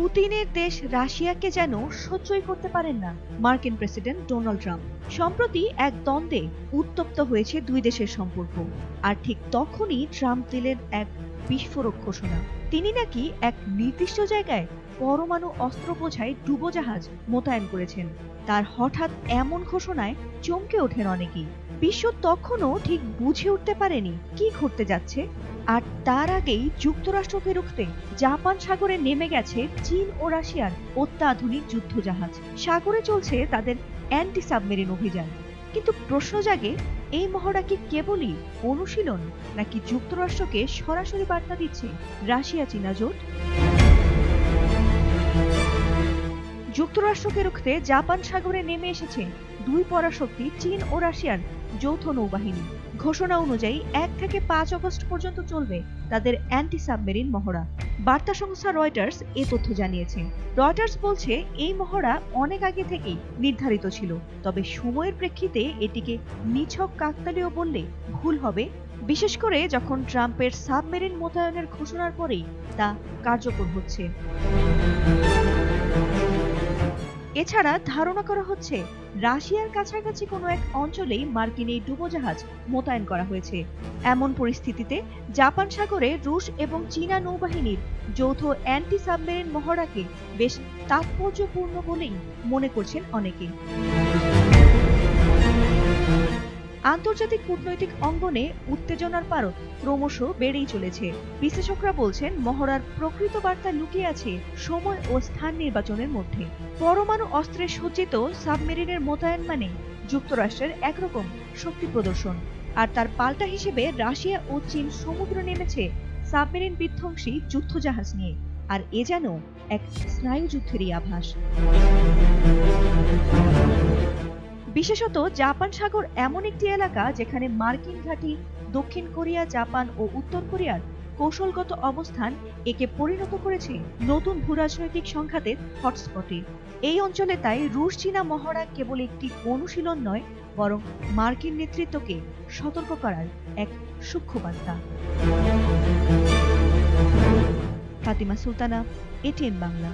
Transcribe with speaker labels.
Speaker 1: পুতিনের দেশ রাশিয়াকে যেন সহ্যই করতে পারেন না মার্কিন প্রেসিডেন্ট ডোনাল্ড ট্রাম্প। সম্প্রতি এক দ্বন্দ্বে উত্তপ্ত হয়েছে দুই দেশের সম্পর্ক। আর ঠিক তখনই ট্রাম্প দিলেন এক বিস্ফোরক ঘোষণা। তিনি নাকি এক নির্দিষ্ট জায়গায় পরমাণু অস্ত্র বোঝাই ডুবোজাহাজ মোতায়েন করেছেন। তার হঠাৎ এমন ঘোষণায় চমকে ওঠেন অনেকেই। বিশ্ব তখনও ঠিক বুঝে উঠতে পারেনি কি ঘটতে যাচ্ছে। আর তার আগেই যুক্তরাষ্ট্রকে রুখতে জাপান সাগরে নেমে গেছে চীন ও রাশিয়ার অত্যাধুনিক যুদ্ধজাহাজ। সাগরে চলছে তাদের অ্যান্টি সাবমেরিন অভিযান। কিন্তু প্রশ্ন জাগে, এই মহড়া কি কেবলই অনুশীলন, নাকি যুক্তরাষ্ট্রকে সরাসরি বার্তা দিচ্ছে রাশিয়া চীনা জোট? যুক্তরাষ্ট্রকে রুখতে জাপান সাগরে নেমে এসেছে দুই পরাশক্তি চীন ও রাশিয়ার যৌথ নৌবাহিনী। ঘোষণা অনুযায়ী 1 থেকে 5 আগস্ট পর্যন্ত চলবে তাদের অ্যান্টি সাবমেরিন মহড়া। বার্তা সংস্থা রয়টার্স এ তথ্য জানিয়েছে। রয়টার্স বলছে, এই মহড়া অনেক আগে থেকেই নির্ধারিত ছিল, তবে সময়ের প্রেক্ষিতে এটিকে নিছক কাকতালীয় বললে ভুল হবে, বিশেষ করে যখন ট্রাম্পের সাবমেরিন মোতায়েনের ঘোষণার পরেই তা কার্যকর হচ্ছে। এছাড়া ধারণা করা হচ্ছে রাশিয়ার কাছাকাছি কোনো এক অঞ্চলেই মার্কিন এই ডুবোজাহাজ মোতায়েন করা হয়েছে। এমন পরিস্থিতিতে জাপান সাগরে রুশ এবং চীনা নৌবাহিনীর যৌথ অ্যান্টি সাবমেরিন মহড়াকে বেশ তাৎপর্যপূর্ণ বলেই মনে করছেন অনেকে। আন্তর্জাতিক কূটনৈতিক অঙ্গনে উত্তেজনার পারদ ক্রমশ বেড়েই চলেছে। বিশ্লেষকরা বলছেন, মহড়ার প্রকৃত বার্তা লুকিয়ে আছে সময় ও স্থান নির্বাচনের মধ্যে। পরমাণু অস্ত্রে সজ্জিত সাবমেরিনের মোতায়েন মানে যুক্তরাষ্ট্রের একরকম শক্তি প্রদর্শন, আর তার পাল্টা হিসেবে রাশিয়া ও চীন সমুদ্রে নেমেছে সাবমেরিন বিধ্বংসী যুদ্ধজাহাজ নিয়ে। আর এ যেন এক স্নায়ুযুদ্ধেরই আভাস। বিশেষত জাপান সাগর এমন একটি এলাকা যেখানে মার্কিন ঘাঁটি, দক্ষিণ কোরিয়া, জাপান ও উত্তর কোরিয়ার কৌশলগত অবস্থান একে পরিণত করেছে নতুন ভূরাজনৈতিক সংঘাতের হটস্পটে। এই অঞ্চলে তাই রুশ চীনা মহড়া কেবল একটি অনুশীলন নয়, বরং মার্কিন নেতৃত্বকে সতর্ক করার এক সূক্ষ্ম বার্তা। ফাতিমা সুলতানা, এটিএন বাংলা।